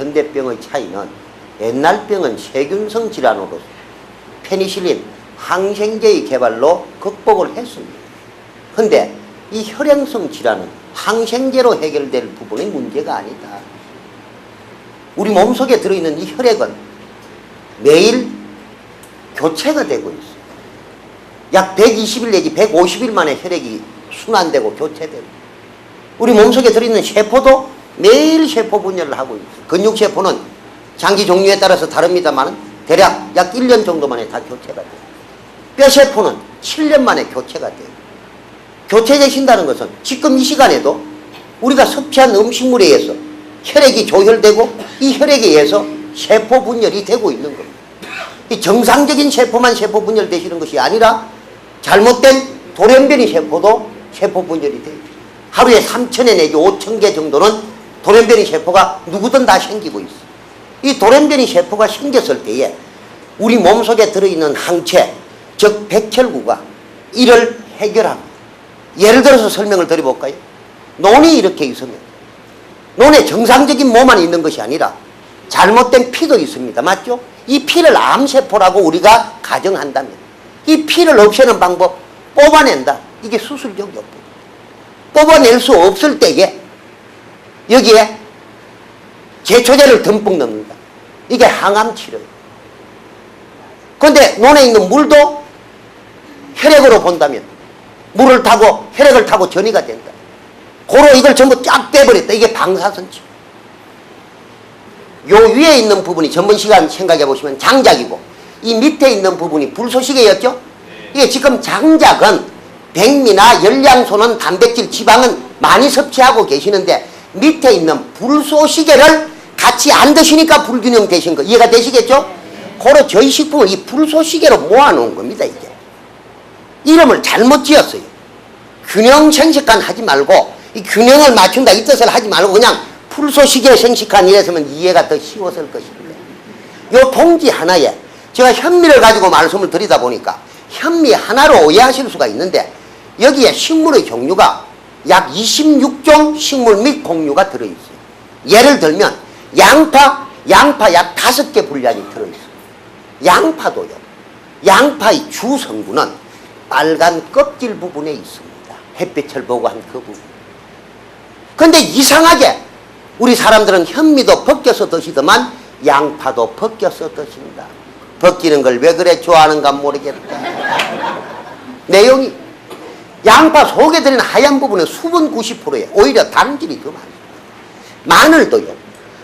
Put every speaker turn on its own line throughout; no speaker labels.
현대병의 차이는 옛날 병은 세균성 질환으로 페니실린, 항생제의 개발로 극복을 했습니다. 그런데 이 혈행성 질환은 항생제로 해결될 부분의 문제가 아니다. 우리 몸속에 들어있는 이 혈액은 매일 교체가 되고 있어요. 약 120일 내지 150일 만에 혈액이 순환되고 교체되고, 우리 몸속에 들어있는 세포도 매일 세포 분열을 하고 있어요. 근육세포는 장기 종류에 따라서 다릅니다만 대략 약 1년 정도 만에 다 교체가 돼요. 뼈세포는 7년 만에 교체가 돼요. 교체되신다는 것은 지금 이 시간에도 우리가 섭취한 음식물에 의해서 혈액이 조혈되고 이 혈액에 의해서 세포 분열이 되고 있는 겁니다. 이 정상적인 세포만 세포 분열되시는 것이 아니라 잘못된 돌연변이 세포도 세포 분열이 돼요. 하루에 3,000회 내지 5,000개 정도는 돌연변이 세포가 누구든 다 생기고 있어요. 이 돌연변이 세포가 생겼을 때에 우리 몸속에 들어있는 항체, 즉 백혈구가 이를 해결합니다. 예를 들어서 설명을 드려볼까요? 논이 이렇게 있으면 논에 정상적인 몸만 있는 것이 아니라 잘못된 피도 있습니다. 맞죠? 이 피를 암세포라고 우리가 가정한다면 이 피를 없애는 방법, 뽑아낸다. 이게 수술적이 없고 뽑아낼 수 없을 때에 여기에 제초제를 듬뿍 넣습니다. 이게 항암치료예요. 그런데 논에 있는 물도 혈액으로 본다면 물을 타고 혈액을 타고 전이가 된다. 고로 이걸 전부 쫙 빼버렸다. 이게 방사선치료. 요 위에 있는 부분이 전번 시간 생각해 보시면 장작이고 이 밑에 있는 부분이 불소시개였죠. 이게 지금 장작은 백미나 열량소는 단백질, 지방은 많이 섭취하고 계시는데 밑에 있는 불소시개를 같이 안 드시니까 불균형 되신 거 이해가 되시겠죠? 고로 저희 식품을 이 불소시개로 모아놓은 겁니다. 이게 이름을 잘못 지었어요. 균형 생식관 하지 말고 이 균형을 맞춘다 이 뜻을 하지 말고 그냥 불소시개 생식관 이랬으면 이해가 더 쉬웠을 것인데 요 봉지 하나에 제가 현미를 가지고 말씀을 드리다 보니까 현미 하나로 오해하실 수가 있는데 여기에 식물의 종류가 약 26종 식물 및 곡류가 들어있어요. 예를 들면 양파 약 5개 분량이 들어있어요. 양파도요. 양파의 주 성분은 빨간 껍질 부분에 있습니다. 햇빛을 보고 한 그 부분. 그런데 이상하게 우리 사람들은 현미도 벗겨서 드시더만 양파도 벗겨서 드신다. 벗기는 걸 왜 그래 좋아하는가 모르겠다. 내용이 양파 속에 들어있는 하얀 부분은 수분 90%에 오히려 단질이 더 많아요. 마늘도요.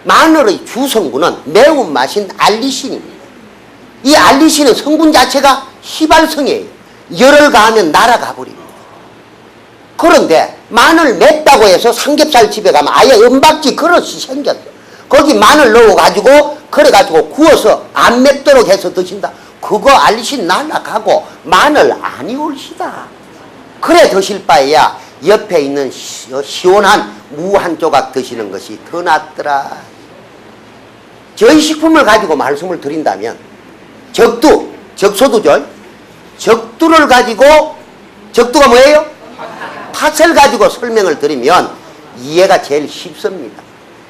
마늘의 주성분은 매운맛인 알리신입니다. 이 알리신은 성분 자체가 휘발성이에요. 열을 가하면 날아가 버립니다. 그런데 마늘 맵다고 해서 삼겹살 집에 가면 아예 은박지 그릇이 생겼어요. 거기 마늘 넣어가지고 그래가지고 구워서 안 맵도록 해서 드신다. 그거 알리신 날아가고 마늘 아니 올시다. 그래 드실 바에야 옆에 있는 시원한 무 한 조각 드시는 것이 더 낫더라. 저희 식품을 가지고 말씀을 드린다면 적두, 적소두죠. 적두를 가지고 적두가 뭐예요? 팥을 가지고 설명을 드리면 이해가 제일 쉽습니다.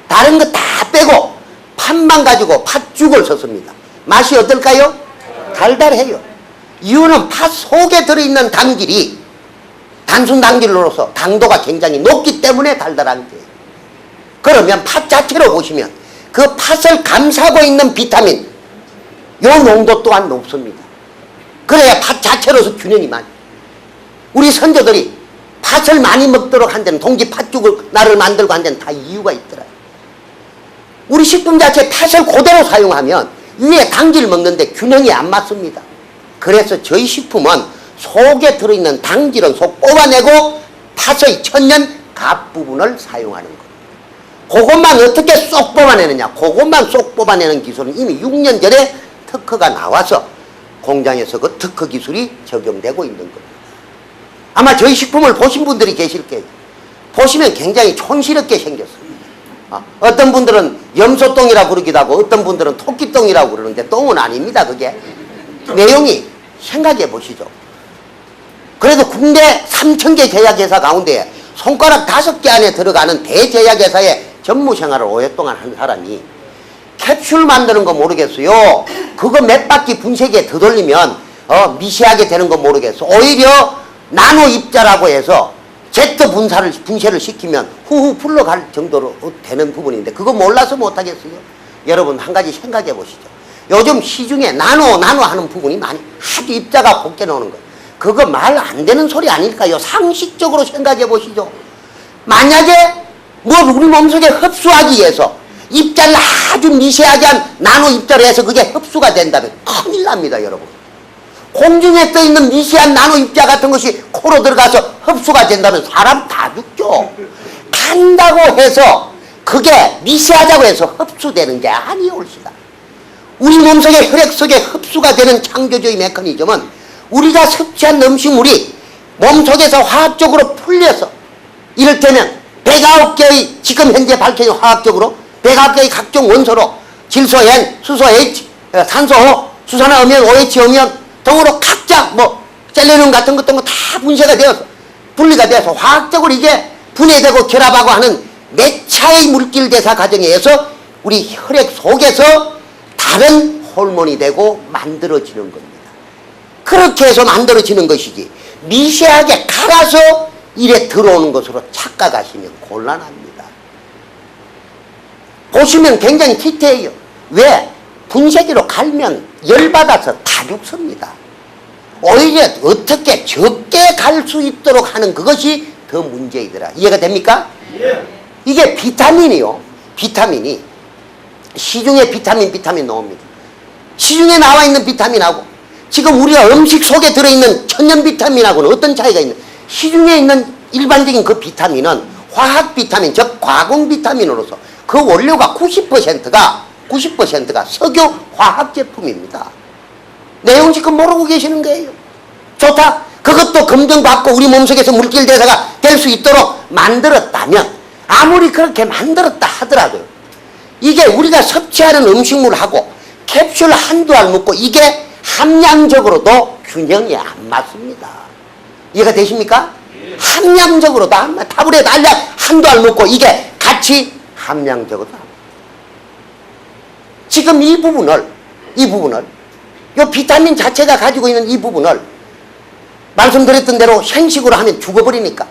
다른 거 다 빼고 팥만 가지고 팥죽을 썼습니다. 맛이 어떨까요? 달달해요. 이유는 팥 속에 들어있는 당질이 단순 당질로서 당도가 굉장히 높기 때문에 달달한 거예요. 그러면 팥 자체로 보시면 그 팥을 감싸고 있는 비타민 요 농도 또한 높습니다. 그래야 팥 자체로서 균형이 많아요. 우리 선조들이 팥을 많이 먹도록 한 데는 동지 팥죽을 나를 만들고 한 데는 다 이유가 있더라. 우리 식품 자체 팥을 그대로 사용하면 위에 당질 먹는데 균형이 안 맞습니다. 그래서 저희 식품은 속에 들어있는 당질은 속 뽑아내고 팥의 천연 갓 부분을 사용하는 거예요. 그것만 어떻게 쏙 뽑아내느냐. 그것만 쏙 뽑아내는 기술은 이미 6년 전에 특허가 나와서 공장에서 그 특허 기술이 적용되고 있는 겁니다. 아마 저희 식품을 보신 분들이 계실 거예요. 보시면 굉장히 촌스럽게 생겼습니다. 어떤 분들은 염소똥이라고 부르기도 하고 어떤 분들은 토끼똥이라고 그러는데 똥은 아닙니다. 그게 내용이 생각해 보시죠. 그래도 국내 3,000개 제약회사 가운데 손가락 5개 안에 들어가는 대제약회사의 전무생활을 오랫동안 한 사람이 캡슐 만드는 거 모르겠어요. 그거 몇 바퀴 분쇄기에 더 돌리면 미세하게 되는 거 모르겠어. 오히려 나노 입자라고 해서 제트 분쇄를 시키면 후후 풀러갈 정도로 되는 부분인데 그거 몰라서 못하겠어요. 여러분 한 가지 생각해 보시죠. 요즘 시중에 나노 하는 부분이 많이 아주 입자가 곱게 나오는 거예요. 그거 말 안 되는 소리 아닐까요? 상식적으로 생각해 보시죠. 만약에 우리 몸속에 흡수하기 위해서 입자를 아주 미세하게 한 나노 입자로 해서 그게 흡수가 된다면 큰일 납니다, 여러분. 공중에 떠있는 미세한 나노 입자 같은 것이 코로 들어가서 흡수가 된다면 사람 다 죽죠. 간다고 해서 그게 미세하다고 해서 흡수되는 게 아니올시다. 우리 몸속에 혈액 속에 흡수가 되는 창조적인 메커니즘은 우리가 섭취한 음식물이 몸속에서 화학적으로 풀려서 이를테면 109개의 지금 현재 밝혀진 화학적으로 109개의 각종 원소로 질소 N, 수소 H, 산소 O, 수산화 음연, OH 음연 등으로 각자 셀레늄 같은 것도 다 분쇄가 되어서 분리가 되어서 화학적으로 이게 분해되고 결합하고 하는 몇 차의 물질 대사 과정에 의해서 우리 혈액 속에서 다른 호르몬이 되고 만들어지는 겁니다. 그렇게 해서 만들어지는 것이지 미세하게 갈아서 이래 들어오는 것으로 착각하시면 곤란합니다. 보시면 굉장히 디테일해요. 왜? 분쇄기로 갈면 열받아서 다 죽습니다. 오히려 어떻게 적게 갈 수 있도록 하는 그것이 더 문제이더라. 이해가 됩니까? 예. 이게 비타민이요. 비타민이 시중에 비타민 나옵니다. 시중에 나와 있는 비타민하고 지금 우리가 음식 속에 들어있는 천연 비타민하고는 어떤 차이가 있는? 시중에 있는 일반적인 그 비타민은 화학 비타민, 즉 과공 비타민으로서 그 원료가 90%가 석유 화학 제품입니다. 내용 지금 모르고 계시는 거예요. 좋다. 그것도 검증받고 우리 몸속에서 물질 대사가 될 수 있도록 만들었다면 아무리 그렇게 만들었다 하더라도요. 이게 우리가 섭취하는 음식물하고 캡슐 한두 알 먹고 이게 함량적으로도 균형이 안 맞습니다. 이해가 되십니까? 함량적으로도 안 맞. 타블렛 알약 한두 알 먹고 이게 같이 함량적으로도 안 맞. 지금 이 부분을 요 비타민 자체가 가지고 있는 이 부분을 말씀드렸던 대로 생식으로 하면 죽어버리니까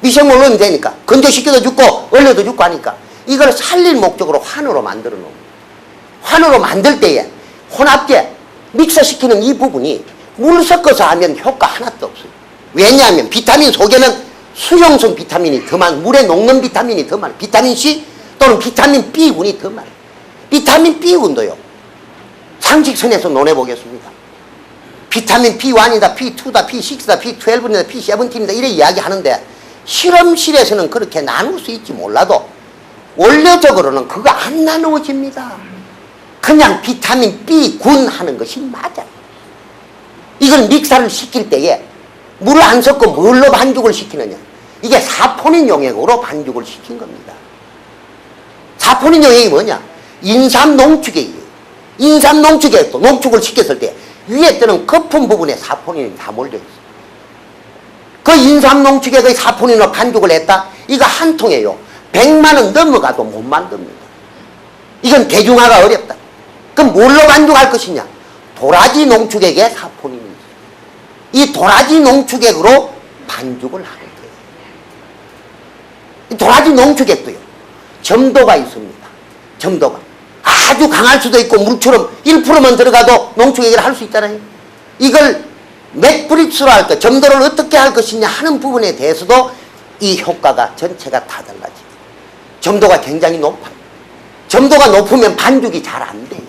미생물 넣으면 되니까 건조시켜도 죽고 얼려도 죽고 하니까 이걸 살릴 목적으로 환으로 만들어 놓은 거예요. 환으로 만들 때에 혼합제 믹서시키는 이 부분이 물 섞어서 하면 효과 하나도 없어요. 왜냐하면 비타민 속에는 수용성 비타민이 더 많아요. 물에 녹는 비타민이 더 많아요. 비타민 C 또는 비타민 B군이 더 많아요. 비타민 B군도요. 상식선에서 논해보겠습니다. 비타민 B1이다, B2다, B6다, B12이다, B17이다 이래 이야기하는데 실험실에서는 그렇게 나눌 수 있지 몰라도 원료적으로는 그거 안 나누어집니다. 그냥 비타민 B군 하는 것이 맞아요. 이걸 믹사를 시킬 때에 물을 안 섞고 뭘로 반죽을 시키느냐. 이게 사포닌 용액으로 반죽을 시킨 겁니다. 사포닌 용액이 뭐냐? 인삼 농축액이에요. 인삼 농축액도 농축을 시켰을 때 위에 뜨는 거품 부분에 사포닌이 다 몰려있어요. 그 인삼 농축액의 사포닌으로 반죽을 했다? 이거 한 통에요. 100만 원 넘어가도 못 만듭니다. 이건 대중화가 어렵다. 그럼 뭘로 반죽할 것이냐? 도라지 농축액에 사포닌이 있어요. 이 도라지 농축액으로 반죽을 하는 거예요. 이 도라지 농축액도요. 점도가 있습니다. 점도가. 아주 강할 수도 있고 물처럼 1%만 들어가도 농축액을 할 수 있잖아요. 이걸 몇 브릭스로 할까, 점도를 어떻게 할 것이냐 하는 부분에 대해서도 이 효과가 전체가 다 달라져요. 점도가 굉장히 높아요. 점도가 높으면 반죽이 잘 안 돼요.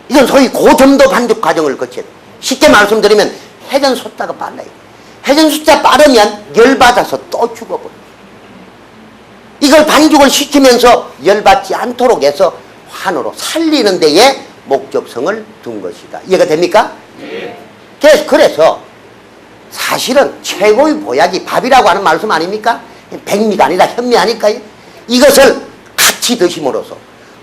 이건 소위 고점도 반죽 과정을 거쳐요. 쉽게 말씀드리면 회전 숫자가 빨라요. 회전 숫자 빠르면 열받아서 또 죽어버려요. 이걸 반죽을 시키면서 열받지 않도록 해서 환으로 살리는 데에 목적성을 둔 것이다. 이해가 됩니까? 네. 그래서 사실은 최고의 보약이 밥이라고 하는 말씀 아닙니까? 백미가 아니라 현미 아닐까요? 이것을 같이 드심으로써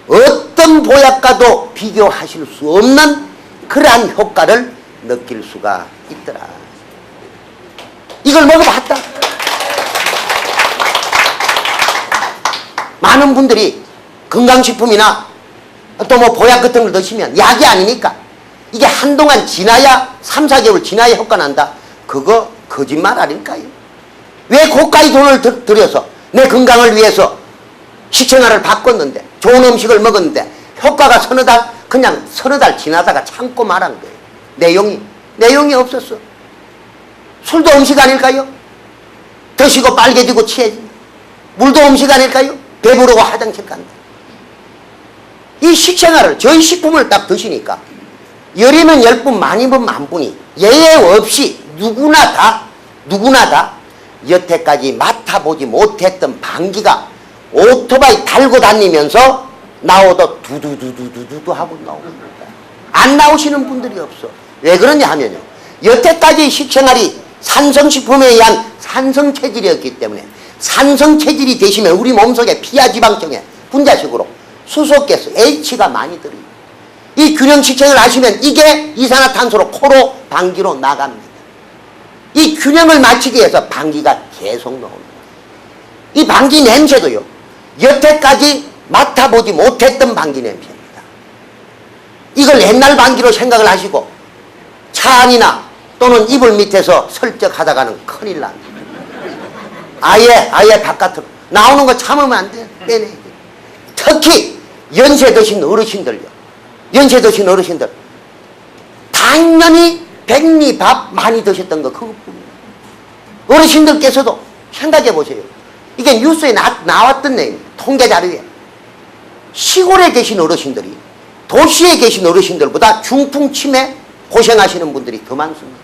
어떤 보약과도 비교하실 수 없는 그러한 효과를 느낄 수가 있더라. 이걸 먹어봤다. 많은 분들이 건강식품이나 또 뭐 보약 같은 걸 드시면 약이 아니니까 이게 한동안 지나야 3, 4개월 지나야 효과 난다. 그거 거짓말 아닐까요? 왜 고가의 돈을 들여서 내 건강을 위해서 식생활을 바꿨는데 좋은 음식을 먹었는데 효과가 그냥 서너 달 지나다가 참고 말한 거예요. 내용이 없었어. 술도 음식 아닐까요? 드시고 빨개지고 취해진다. 물도 음식 아닐까요? 배부르고 화장실 간다. 이 식생활을 저희 식품을 딱 드시니까 열이면 10분 많이면 만분이 예외 없이 누구나 다 여태까지 맡아보지 못했던 방귀가 오토바이 달고 다니면서 나오도 두두두두두두 하고 나옵니다. 안 나오시는 분들이 없어. 왜 그러냐 하면요, 여태까지 식생활이 산성식품에 의한 산성체질이었기 때문에 산성체질이 되시면 우리 몸속에 피하지방층에 분자식으로 수소가스 H가 많이 들어요. 이 균형 식생을 하시면 이게 이산화탄소로 코로 방귀로 나갑니다. 이 균형을 맞추기 위해서 방귀가 계속 나옵니다. 이 방귀 냄새도요, 여태까지 맡아보지 못했던 방귀 냄새입니다. 이걸 옛날 방귀로 생각을 하시고 차 안이나 또는 이불 밑에서 설적하다가는 큰일 납니다. 아예 바깥으로 나오는 거 참으면 안 돼요. 빼내야 돼요. 특히 연세 드신 어르신들요. 연세 드신 어르신들 당연히 백미밥 많이 드셨던 거 그것뿐이에요. 어르신들께서도 생각해 보세요. 이게 뉴스에 나왔던 내용, 통계 자료에 시골에 계신 어르신들이 도시에 계신 어르신들보다 중풍 치매 고생하시는 분들이 더 많습니다.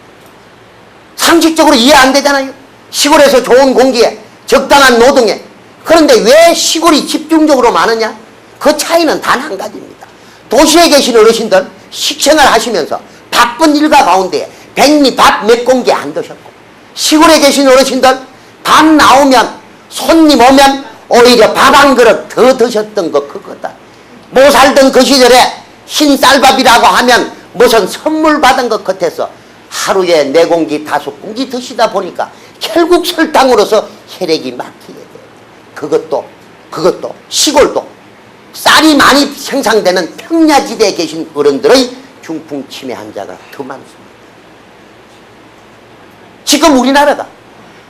상식적으로 이해 안 되잖아요. 시골에서 좋은 공기에 적당한 노동에. 그런데 왜 시골이 집중적으로 많으냐? 그 차이는 단 한 가지입니다. 도시에 계신 어르신들 식생활 하시면서 바쁜 일과 가운데 백미 밥 몇 공기 안 드셨고, 시골에 계신 어르신들 밤 나오면 손님 오면 오히려 밥 한 그릇 더 드셨던 거 그거다. 못 살던 그 시절에 흰 쌀밥이라고 하면 무슨 선물 받은 것 같아서 하루에 4공기 5공기 드시다 보니까 결국 설탕으로서 혈액이 막히게 돼요. 그것도 시골도 쌀이 많이 생산되는 평야지대에 계신 어른들의 중풍 치매 환자가 더 많습니다. 지금 우리나라가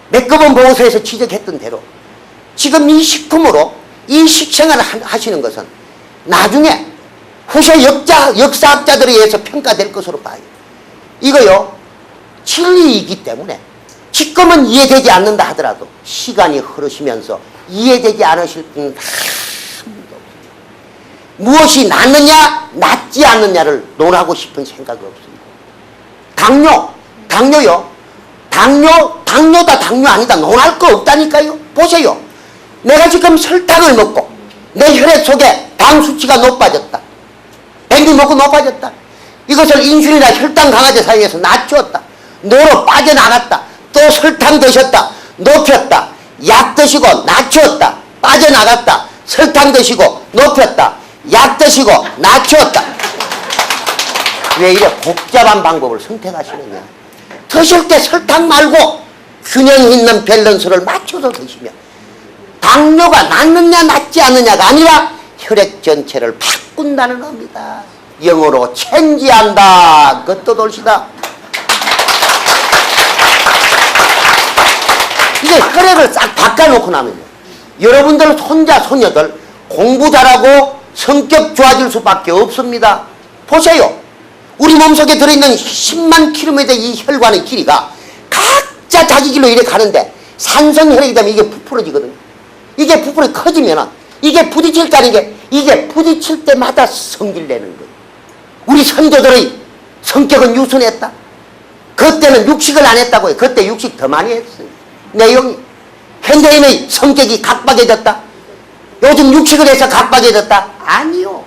매끄번 보고서에서 지적했던 대로 지금 이 식품으로 이 식생활을 하시는 것은 나중에 후세 역사학자들에 의해서 평가될 것으로 봐요. 이거요, 진리이기 때문에 지금은 이해되지 않는다 하더라도 시간이 흐르시면서 이해되지 않으실 분은 무엇이 낫느냐 낫지 않느냐를 논하고 싶은 생각이 없습니다. 당뇨요. 당뇨다 당뇨 아니다 논할 거 없다니까요. 보세요. 내가 지금 설탕을 먹고 내 혈액 속에 당 수치가 높아졌다. 백미 먹고 높아졌다. 이것을 인슐린이나 혈당 강화제 사용해서 낮추었다. 뇌로 빠져나갔다. 또 설탕 드셨다. 높였다. 약 드시고 낮추었다. 빠져나갔다. 설탕 드시고 높였다. 약 드시고 낮추었다. 왜 이래 복잡한 방법을 선택하시느냐. 드실 때 설탕 말고 균형 있는 밸런스를 맞춰서 드시면 당뇨가 낫느냐 낫지 않느냐가 아니라 혈액 전체를 바꾼다는 겁니다. 영어로 체인지한다. 그것도 돌시다. 이게 혈액을 싹 바꿔놓고 나면요, 여러분들 손자 손녀들 공부 잘하고 성격 좋아질 수밖에 없습니다. 보세요. 우리 몸속에 들어있는 10만 킬로미터 이 혈관의 길이가 각자 자기 길로 이렇게 가는데 산성혈액이 되면 이게 부풀어지거든요. 이게 부풀어 커지면은 이게 부딪힐 때 아니게 이게 부딪힐 때마다 성질내는 거예요. 우리 선조들의 성격은 유순했다. 그때는 육식을 안 했다고요. 그때 육식 더 많이 했어요. 내용이. 현대인의 성격이 각박해졌다. 요즘 육식을 해서 각박해졌다. 아니요.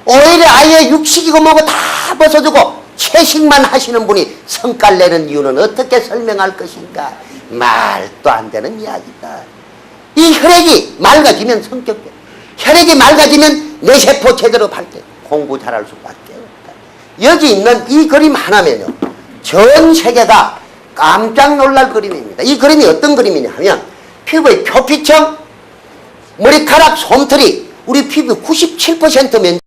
오히려 아예 육식이고 뭐고 다 벗어주고 채식만 하시는 분이 성깔 내는 이유는 어떻게 설명할 것인가. 말도 안 되는 이야기다. 이 혈액이 맑아지면 성격돼. 혈액이 맑아지면 뇌세포 제대로 발달. 공부 잘할 수밖에 없다. 여기 있는 이 그림 하나면요, 전 세계가 깜짝 놀랄 그림입니다. 이 그림이 어떤 그림이냐 하면 피부의 표피층, 머리카락, 솜털이 우리 피부 97% 면